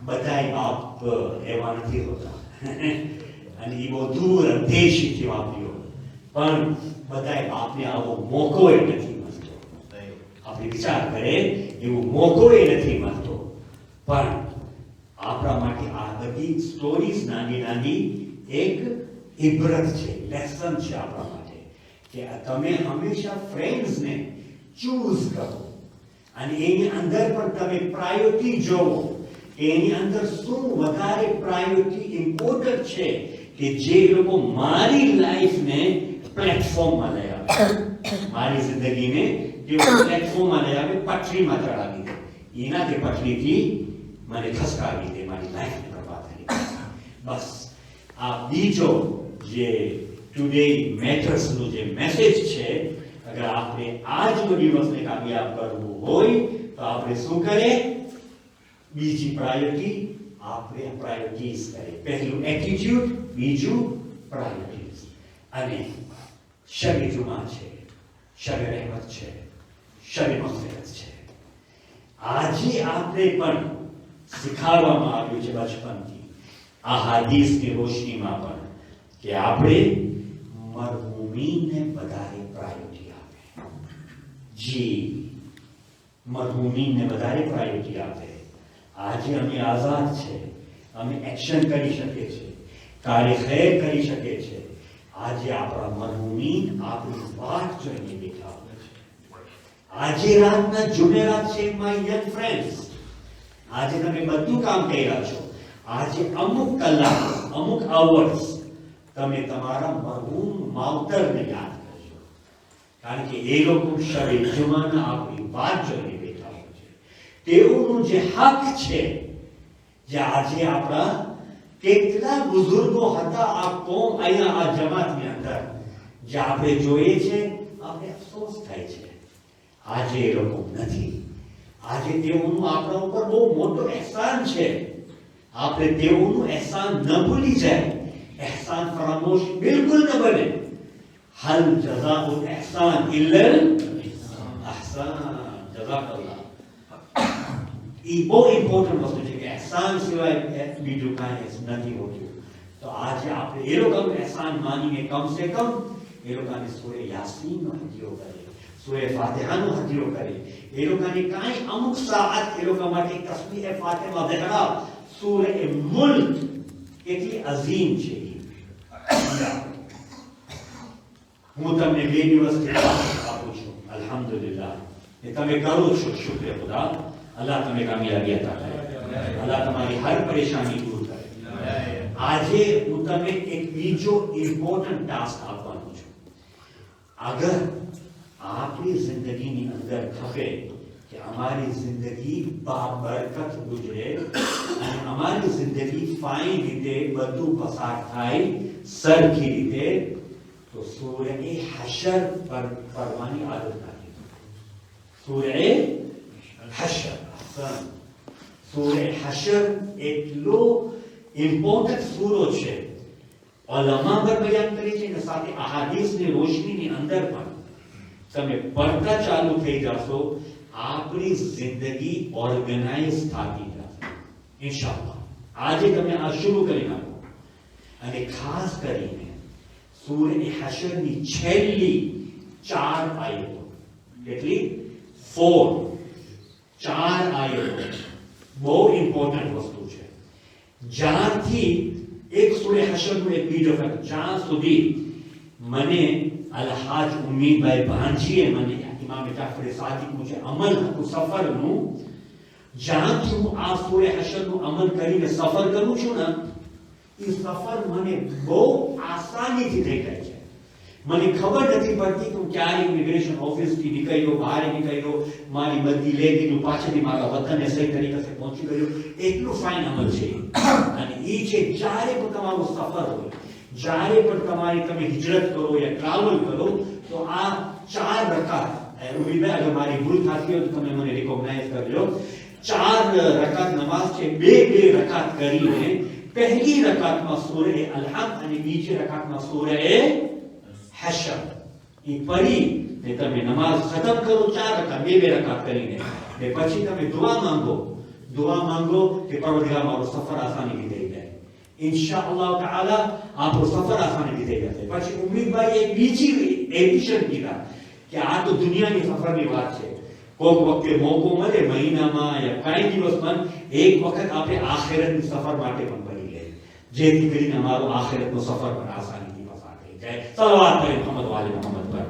બધાય બાપ એવા નથી હોતા અને એ બહુ દૂર અંદેશીથી વાપર્યો, પણ બધાય બાપને આવો મોકો એ નથી મળતો. આપણે વિચાર કરે એવો મોકો એ નથી મળતો. પણ આપણા માટે આ બધી સ્ટોરીઝ નાની નાની એક ઇબરત છે, લેસન છે આપણા માટે કે તમે હંમેશા ફ્રેન્ડ્સને ચૂઝ કરો અને એની અંદર પણ તમે પ્રાયોરિટી જોવો કે એની અંદર શું વધારે પ્રાયોરિટી ઇમ્પોર્ટન્ટ છે કે જે લોકો મારી લાઈફને પ્લેટફોર્મમાં લઈ આવે, મારી જિંદગીને તેઓ પ્લેટફોર્મમાં લઈ આવે, પટરીમાં ચડાવી દે, એનાથી પટરીથી મને ખસકાવી દે, મારી લાઈફને બરબાદ કરી દે. બસ આ બીજો જે ટુડે મેટર્સનું જે મેસેજ છે, અગર આપણે આજનો દિવસને કામયાબ કરવું હોય તો આપણે શું કરીએ? બીજી પ્રાયોરિટી આપણે પ્રાયોરિટીઝ કરીએ. પહેલું એટીટ્યુડ, બીજું પ્રાયોરિટીઝ. અને શબ જુમા છે, શબ રહેમત છે, શબ મગફિરત છે. આજે આપણે પણ શીખવાડવામાં આવ્યું છે બચપનથી આ હાદીસની રોશનીમાં પણ કે આપણે મરહૂમીને વધારે પ્રાયોરિટી આપે. જી, મરહૂમીને વધારે પ્રાયોરિટી આપે. આજે અમે આઝાદ છે, અમે એક્શન કરી શકીએ છીએ, કાર્ય ખૈર કરી શકીએ છીએ. આજે આપણા મરહૂમીન આપણી વાત જોઈને બેઠા હોય છે. આજે રાતના જુમેરાત છે માય યંગ ફ્રેન્ડ્સ, આજે તમે બધું કામ કરી રહ્યા છો. આજે અમુક કલાક, અમુક અવર્સ તમે તમારા મરહૂમ માવતરને યાદ કરજો, કારણ કે એ લોકો શબે જુમાના આપણી વાત જોઈને બેઠા હોય છે. તેઓનું જે હક છે, જે આજે આપણા કેટલા બુઝુર્ગો હતા આ કોમ અહીંયા આ જમાતની અંદર, જે આપણે જોઈએ છે, આપણે અફસોસ થાય છે આજે એ લોકો નથી. આજે તેઓનું આપણા ઉપર બહુ મોટો અહેસાન છે. આપણે તેઓનું અહેસાન ન ભૂલી જાય, અહેસાન ફરામોશ બિલકુલ ન બને. હલ જઝાઉલ અહેસાન ઇલ્લલ અહસાન. જઝાકલ્લાહ. એ બહુ ઇમ્પોર્ટન્ટ વસ્તુ છે કે અહેસાન સિવાય બીજું કાંઈ નથી હોતું. તો આજે આપણે એ લોકોનું અહેસાન માનીને કમ સે કમ એ લોકોને સૂરે યાસીનનો હદિયો કરે, સૂરે ફાતિહાનો હદિયો કરે. એ લોકોને કાંઈ અમુક સાત એ લોકો માટે તસ્બીહ ફાતિમા દહરાવ. સૂરે મુલ્ક કેટલી અઝીમ છે. હું તમને 2 દિવસથી આપું છું, અલ્હમ્દુલિલ્લાહ. એ તમે કરો છો, શુક્ર ખુદા. અલ્લાહ તમે કામયાબી અતા કરે, અલ્લાહ તમારી હર પરેશાની દૂર કરે. આજે હું તમને એક બીજો ઇમ્પોર્ટન્ટ ટાસ્ક આપવાનો છું. અગર આપણી જિંદગીની અંદર ખપે કે અમારી જિંદગી બાબરકત ગુજરે અને અમારી જિંદગી ફાઇન રીતે બધું પસાર થાય સરખી રીતે, તો સૂરે હશર પર પડવાની આદત નાખી. સૂરે હશર, સૂરે હશર એટલો ઇમ્પોર્ટન્ટ સૂરો છે. ઉલમા પર બયાન કરી છે અને સાથે અહાદીસની રોશનીની અંદર પણ તમે પડતા ચાલુ થઈ જશો, આપણી જિંદગી ઓર્ગેનાઇઝ થતી જશે ઇન્શાઅલ્લાહ. આજે તમે આ શરૂ કરી નાખો. અને ખાસ કરીને સૂરે હશરની છેલ્લી 4 આયતો, કેટલી 4 આયતો બહુ ઇમ્પોર્ટન્ટ વસ્તુ છે. જ્યારથી એક સૂરે હશરનું એક બીજો જ્યાં સુધી મને અલહાજ ઉમ્મીદભાઈ ભાંજીએ મને ઇમામ જાફર સાદિક મુજે અમલ હતું સફરનું, જ્યાંથી હું આ સૂરે હશરનું અમલ કરીને સફર કરું છું ને, એ સફર મને બહુ આસાનીથી થઈ જાય છે. મને ખબર નથી પડતી કે હું ક્યારે ઇમિગ્રેશન ઓફિસથી નીકળ્યો, બહાર નીકળ્યો, મારી બદલી લઈ લીધું, પાછળથી મારા વતને સહી તરીકે પહોંચી ગયો. એટલું ફાઇન અમલ છે. અને એ છે જ્યારે પણ તમારો સફર હોય, જ્યારે પણ તમે હિજરત કરો યા ટ્રાવેલ કરો, તો આ 4 રકાત, ઉમ્મીદભાઈ અગર મારી ભૂલ થતી હોય તો તમે મને રિકોગ્નાઇઝ કરજો. 4 રકાત નમાઝ છે. 2 રકાત કરીને પહેલી રકાતમાં સૂરે અલ-હમ્દ અને બીજી રકાતમાં સૂરે હશર એ પઢી ને તમે નમાઝ ખતમ કરો 4 રકાત, 2 રકાત કરીને. ને પછી તમે દુઆ માંગો કે પરવરદિગાર મારો સફર આસાનીથી થઈ જાય. ઇન્શાઅલ્લાહ તાઆલા આપણો સફર આસાનીથી થઈ જશે. પછી ઉમ્મીદભાઈ એક બીજી એડિશન કીધા કે આ તો દુનિયાની સફરની વાત છે. કોઈક વખતે મોકો મળે મહિનામાં યા કાંઈ દિવસમાં એક વખત આપણે આખિરતની સફર માટે પણ કરી લે, જેથી કરીને અમારો આખિરતનો સફર પણ આસાનીથી પસાર થઈ જાય. સલવાત કરે મોહમ્મદ વાલી મોહમ્મદ પર.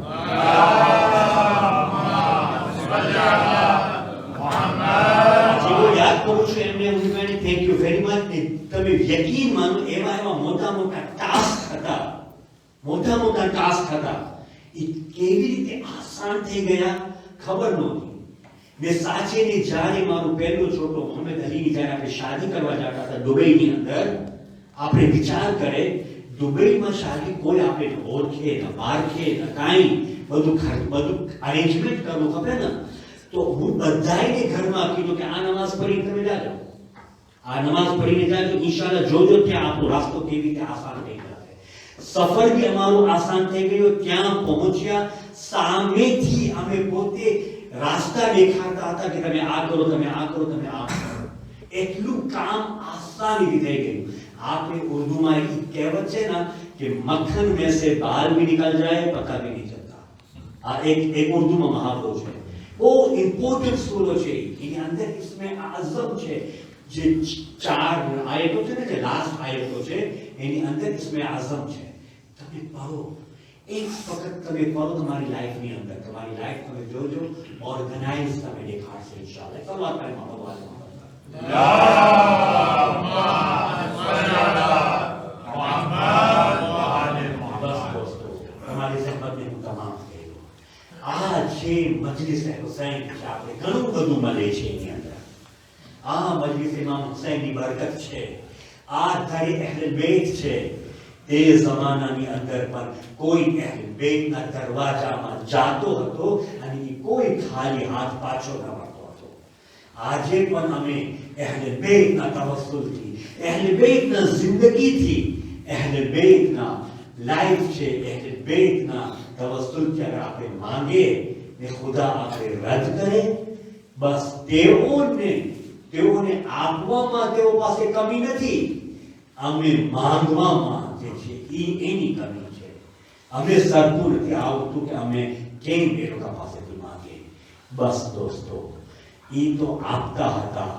જેઓ યાદ કરું છું એમને ઉમ્મીદવારની થેન્ક યુ વેરી મચ. તમે યકીન માનો એવા મોટા ટાસ્ક હતા એ કેવી રીતે આસાન થઈ ગયા ખબર નહોતી. ને સાચેની જ્યારે મારું પહેલો છોટો મોહમ્મદ અલીની જ્યારે આપણે શાદી કરવા જતા હતા દુબઈની અંદર, આપણે વિચાર કરે દુબઈમાં શાદી કોઈ આપણે ઓળખે ન પારખે ન કાંઈ, બધું અરેન્જમેન્ટ કરવું ખબર ને. તો હું બધાને ઘરમાં કીધું કે આ નમાઝ પઢીને તમે જાજો, આ નમાઝ પઢીને જાજો, ઇન્શાઅલ્લાહ જોજો ત્યાં આપણો રાસ્તો કેવી રીતે આસાન થઈ જશે. સફર બી અમારું આસાન થઈ ગયું. ત્યાં પહોંચ્યા, સામેથી અમે પોતે રાસ્તા દેખાડતા હતા કે તમે આ કરો, તમે આ કરો, તમે આ કરો. એટલું કામ આસાનીથી થઈ ગયું. આપણે ઉર્દુમાં એક કહેવત છે ને કે મક્ખન में से बाल भी निकल जाए पता भी नहीं चलता. આ એક ઉર્દુમાં મહાવરો છે. वो इम्पोर्टेंट सूरो છે. એની અંદર इसमें आज़म છે. જે 4 આયતો છે ને, જે લાસ્ટ આયતો છે એની અંદર इसमें आज़म છે. તમે પઢો, એક વખત તમે પઢો, તમારી લાઈફની અંદર તમારી લાઈફ તમે જોજો ઓર્ગેનાઇઝ તમે દેખાડશે ઇન્શાઅલ્લાહ. સલાત કરે મોહમ્મદ વાલી મોહમ્મદ. તમારી જહેમતને હું તમામ કહ્યું. આ છે મજલિસ હુસૈન છે. આપણે ઘણું બધું મળે છે એની અંદર. આ મજલિસ ઇમામ હુસૈનની બરકત છે. આ ધારે અહેલ બેત છે. તે જમાનાની અંદર પણ કોઈ અહેલ બેતના દરવાજામાં જાતો હતો અને કોઈ ખાલી હાથ પાછો ન વળતો હતો. આજે પણ અમે અહેલ બેતના તવસ્સુલથી, અહેલ બેતના જિંદગીથી, અહેલ બેતના લાઈફ છે, અહેલ બેતના તવસ્સુલથી અગર આપણે માંગે ને ખુદા આપણે રદ કરે, બસ તેઓને આપવામાં તેઓ પાસે કમી નથી, અમે માંગવામાં જે છે એની કમી છે. અમે સરખું નથી આવતું કે અમે કેમ એ લોકો પાસેથી માંગે. બસ દોસ્તો, એ તો આપતા હતા,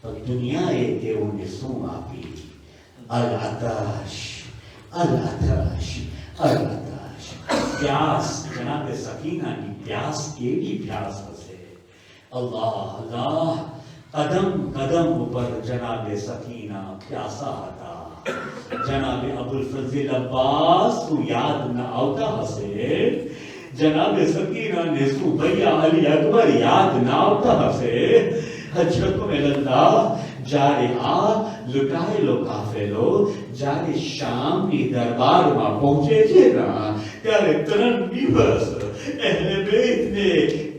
પણ દુનિયાએ તેઓને શું આપી? અલ-અતાશ, અલ-અતાશ, અલ-અતાશ. પ્યાસ, જનાબે સકીનાની પ્યાસ કેવી પ્યાસ હશે! અલ્લાહ અલ્લાહ, કદમ કદમ ઉપર જનાબે સકીના પ્યાસા હતા. જનાબે અબુલ ફઝલ અબ્બાસ શું યાદ ન આવતા હશે? જનાબે સકીનાને શું ભૈયા અલી અકબર યાદ ન આવતા હશે? હજરતો અલ્લાહ, જ્યારે આ લૂંટાયેલો કાફેલો જ્યારે શામની દરબારમાં પહોંચે છે ને, ત્યારે 3 દિવસ અહેલે બેતને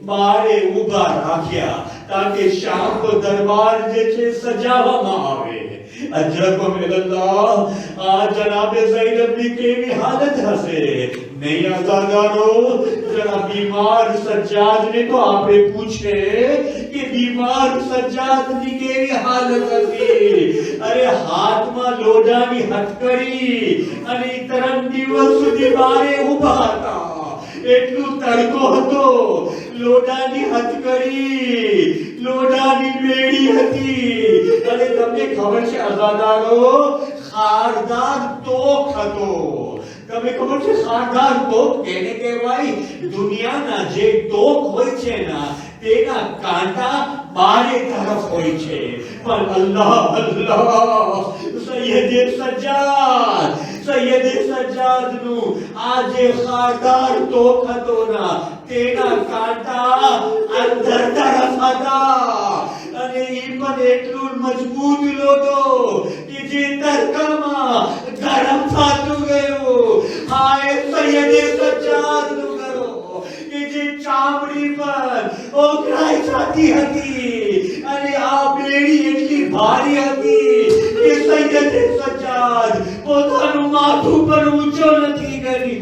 બારે ઊભા રાખ્યા ताकि शाम को दरबार जे छे सजावવામાં આવે अजरकुम इल्लल्लाह आज जनाब ज़ैनब की केवी हालत हसे नहीं आजादारो जरा बीमार सज्जाद ने तो आपे पूछे कि बीमार सज्जाद की केवी हालत हसी अरे हाथ में लोडानी हथकड़ी અને તરમ દિવસ સુધી બારે ઊભા હતા એટલું તડકો હતો લોડાની હથકડી લોડાની બેડી હતી અને તમને ખબર છે આઝાદારો ખારદાર તોક હતો તમે ખબર છે ખારદાર તોક કેને કહેવાય દુનિયાના જે તોક હોય છે ના તેના કાંટા બારે તરફ હોય છે પણ અલ્લાહ અલ્લાહ સૈયદે સજ્જાદ નું આજે ખારદાર તોક હતો ના તેના કાંટા અંદર તરફ હતા અને ઈ પણ એટલું મજબૂત લોટો કે જે તડકામાં ગરમ થાતું ગયું હાય સૈયદે સજ્જાદ નું કરો કે જે ચામડી પર ઓગળાઈ જતી હતી અને આ બેડી એટલી ભારી હતી કે સૈયદે સજ્જાદ પોતાનું માથું પર ઊંચો નથી કરી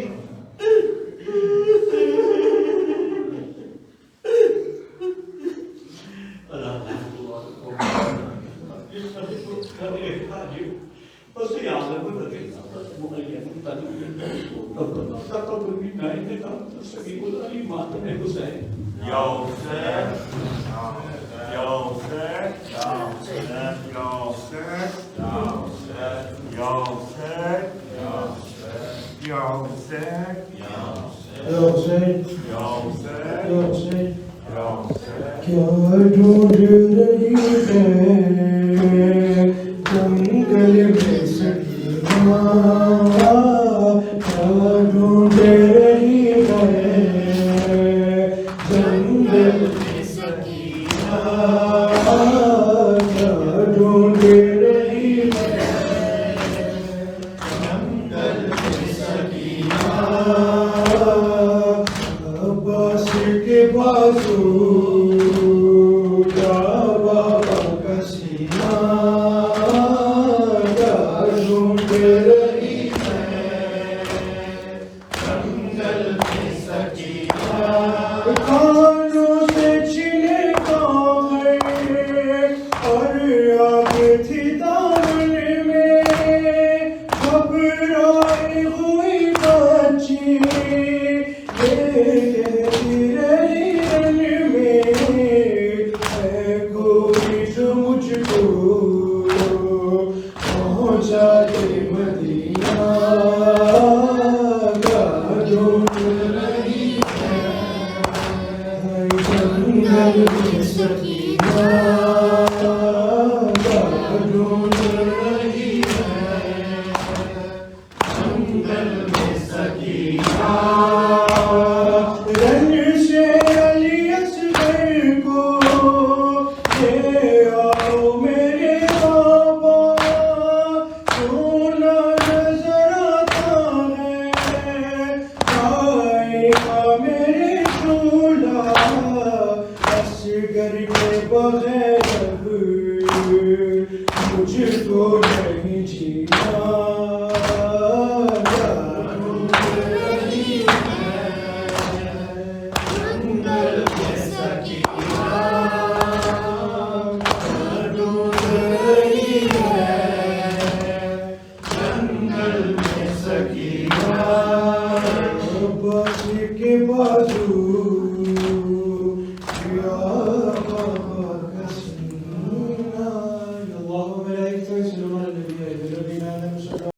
क्या ढूंढ रही है जंगल में सकीना क्या ढूंढ रही है जंगल में सकीना क्या ढूंढ रही है जंगल में सकीना अब्बास के बाजू मुझको नहीं जीना के बाजू اللهم لا يكتب على النبي